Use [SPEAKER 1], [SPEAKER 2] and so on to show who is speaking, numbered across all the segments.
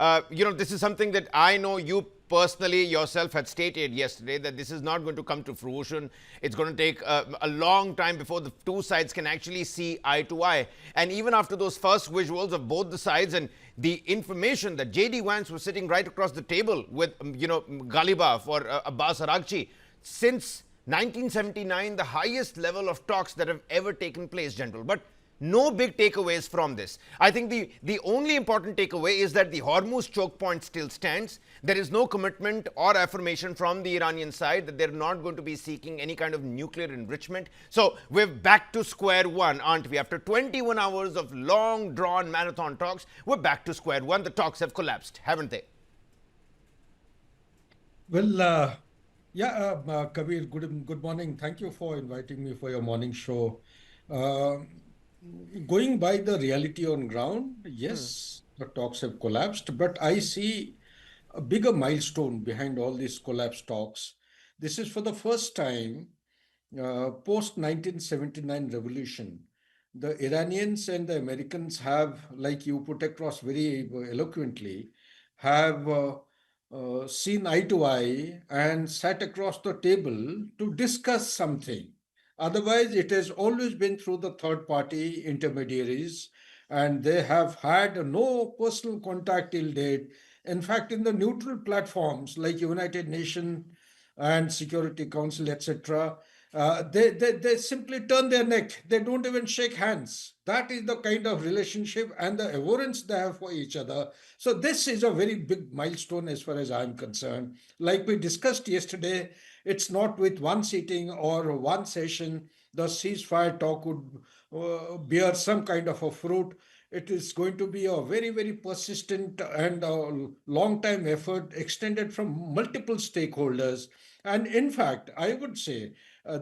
[SPEAKER 1] This is something that I know you personally yourself had stated yesterday, that this is not going to come to fruition. It's going to take a long time before the two sides can actually see eye to eye. And even after those first visuals of both the sides and the information that J.D. Vance was sitting right across the table with, Ghalibaf or Abbas Araghchi, since 1979, the highest level of talks that have ever taken place, General. But no big takeaways from this. I think the only important takeaway is that the Hormuz choke point still stands. There is no commitment or affirmation from the Iranian side that they're not going to be seeking any kind of nuclear enrichment. So we're back to square one, aren't we? After 21 hours of long drawn marathon talks, we're back to square one. The talks have collapsed, haven't they?
[SPEAKER 2] Well, Kabir, good morning. Thank you for inviting me for your morning show. Uh, Going by the reality on ground, yes, the talks have collapsed, but I see a bigger milestone behind all these collapsed talks. This is for the first time post 1979 revolution. The Iranians and the Americans have, like you put across very eloquently, have seen eye to eye and sat across the table to discuss something. Otherwise, it has always been through the third party intermediaries, and they have had no personal contact till date. In fact, in the neutral platforms like United Nations and Security Council, etc., they simply turn their neck. They don't even shake hands. That is the kind of relationship and the abhorrence they have for each other. So this is a very big milestone as far as I'm concerned. Like we discussed yesterday, it's not with one sitting or one session the ceasefire talk would bear some kind of a fruit. It is going to be a very, very persistent and a long time effort extended from multiple stakeholders. And in fact, I would say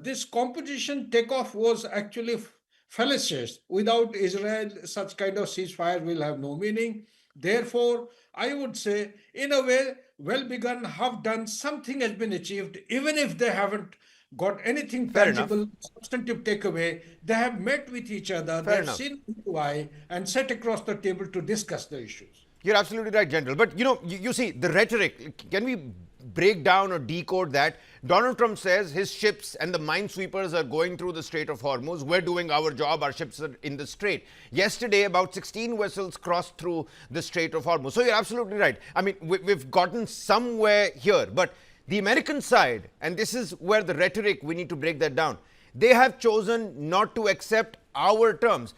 [SPEAKER 2] this competition takeoff was actually fallacious. Without Israel, such kind of ceasefire will have no meaning. Therefore, I would say, in a way, well begun, half done, something has been achieved, even if they haven't got anything
[SPEAKER 1] Fair enough.
[SPEAKER 2] tangible, substantive takeaway. They have met with each other, they
[SPEAKER 1] Fair
[SPEAKER 2] have
[SPEAKER 1] enough.
[SPEAKER 2] seen eye to eye, and sat across the table to discuss the issues.
[SPEAKER 1] You're absolutely right, General. But you see, the rhetoric, can we break down or decode that? Donald Trump says his ships and the minesweepers are going through the Strait of Hormuz. We're doing our job, our ships are in the strait. Yesterday, about 16 vessels crossed through the Strait of Hormuz. So you're absolutely right. I mean, we've gotten somewhere here. But the American side, and this is where the rhetoric, we need to break that down, they have chosen not to accept our terms.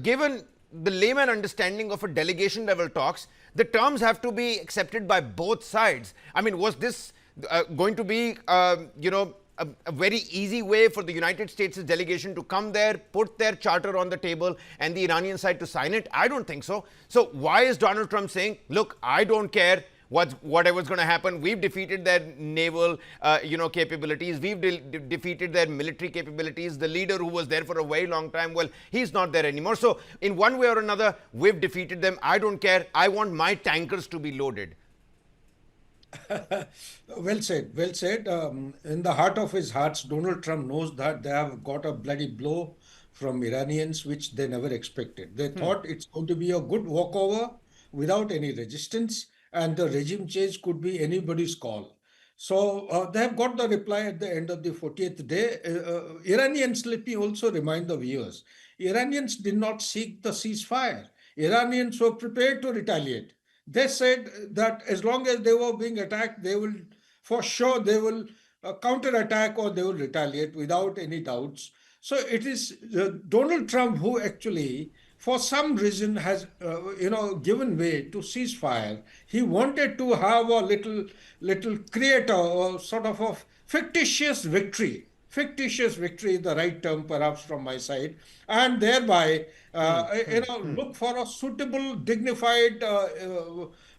[SPEAKER 1] Given the layman understanding of a delegation level talks, the terms have to be accepted by both sides. I mean, was this going to be, a very easy way for the United States' delegation to come there, put their charter on the table, and the Iranian side to sign it? I don't think so. So why is Donald Trump saying, look, I don't care whatever's going to happen? We've defeated their naval, capabilities. We've defeated their military capabilities. The leader who was there for a very long time, well, he's not there anymore. So in one way or another, we've defeated them. I don't care. I want my tankers to be loaded.
[SPEAKER 2] Well said, well said. In the heart of his hearts, Donald Trump knows that they have got a bloody blow from Iranians, which they never expected. They thought it's going to be a good walkover without any resistance, and the regime change could be anybody's call. So they have got the reply at the end of the 40th day. Iranians, let me also remind the viewers, Iranians did not seek the ceasefire. Iranians were prepared to retaliate. They said that as long as they were being attacked, they will, for sure, they will counterattack or they will retaliate without any doubts. So it is Donald Trump who actually, for some reason, has given way to ceasefire. He wanted to have a little create a sort of a fictitious victory. Fictitious victory is the right term, perhaps, from my side, and thereby, look for a suitable, dignified,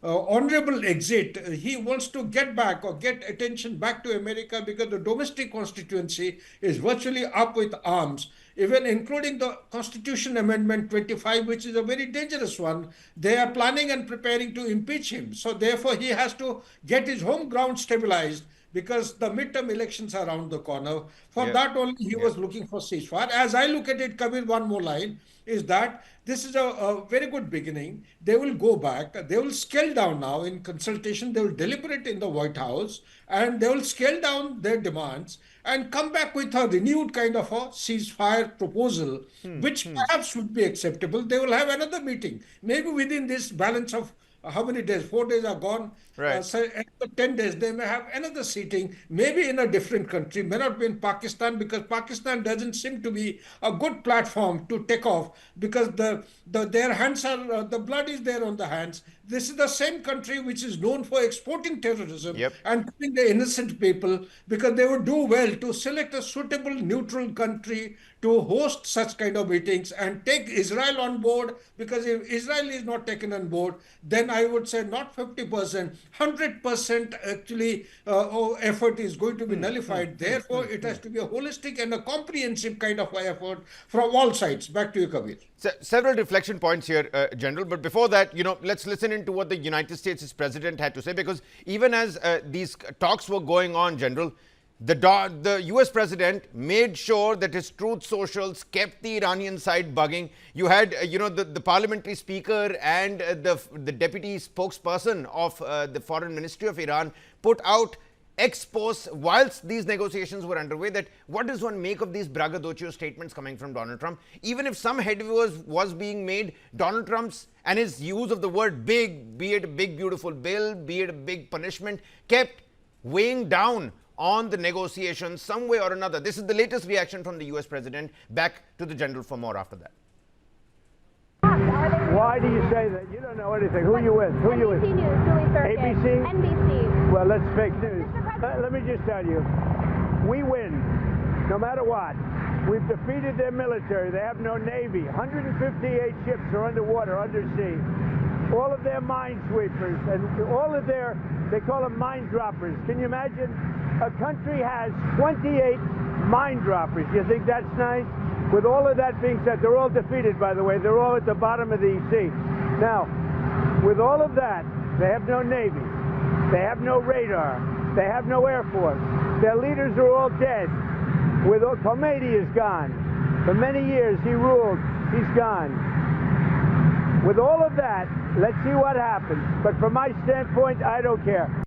[SPEAKER 2] honorable exit. He wants to get back or get attention back to America because the domestic constituency is virtually up with arms, even including the Constitution Amendment 25, which is a very dangerous one. They are planning and preparing to impeach him. So therefore, he has to get his home ground stabilized. because the midterm elections are around the corner. For
[SPEAKER 1] Yeah.
[SPEAKER 2] that only, he
[SPEAKER 1] Yeah.
[SPEAKER 2] was looking for ceasefire. As I look at it, Kabir, one more line is that this is a very good beginning. They will go back. They will scale down now in consultation. They will deliberate in the White House and they will scale down their demands and come back with a renewed kind of a ceasefire proposal, which perhaps would be acceptable. They will have another meeting, maybe within this balance of how many days? 4 days are gone.
[SPEAKER 1] Right.
[SPEAKER 2] So after 10 days, they may have another seating, maybe in a different country, may not be in Pakistan, because Pakistan doesn't seem to be a good platform to take off because their hands are, the blood is there on the hands. This is the same country which is known for exporting terrorism
[SPEAKER 1] Yep.
[SPEAKER 2] and killing the innocent people, because they would do well to select a suitable neutral country to host such kind of meetings and take Israel on board, because if Israel is not taken on board, then I would say not 50%, 100% actually effort is going to be nullified. Therefore, it has to be a holistic and a comprehensive kind of effort from all sides. Back to you, Kabir.
[SPEAKER 1] Several reflection points here, General. But before that, let's listen into what the United States' president had to say, because even as these talks were going on, General, the US president made sure that his truth socials kept the Iranian side bugging. You had, the parliamentary speaker and the deputy spokesperson of the foreign ministry of Iran put out ex post whilst these negotiations were underway that what does one make of these braggadocio statements coming from Donald Trump? Even if some headway was being made, Donald Trump's and his use of the word big, be it a big beautiful bill, be it a big punishment, kept weighing down on the negotiations some way or another. This is the latest reaction from the US president. Back to the general for more after that.
[SPEAKER 3] Why do you say that? You don't know anything. Who are you with? Who are you with?
[SPEAKER 4] NBC News, Julie Thurkin.
[SPEAKER 3] ABC?
[SPEAKER 4] NBC.
[SPEAKER 3] Well, that's fake news. Let me just tell you, we win, no matter what. We've defeated their military. They have no navy. 158 ships are underwater, undersea. All of their minesweepers and all of their, they call them mine droppers. Can you imagine? A country has 28 mine droppers. You think that's nice? With all of that being said, they're all defeated, by the way. They're all at the bottom of the sea. Now, with all of that, they have no navy. They have no radar. They have no air force. Their leaders are all dead. Khomeini is gone. For many years, he ruled. He's gone. With all of that, let's see what happens. But from my standpoint, I don't care.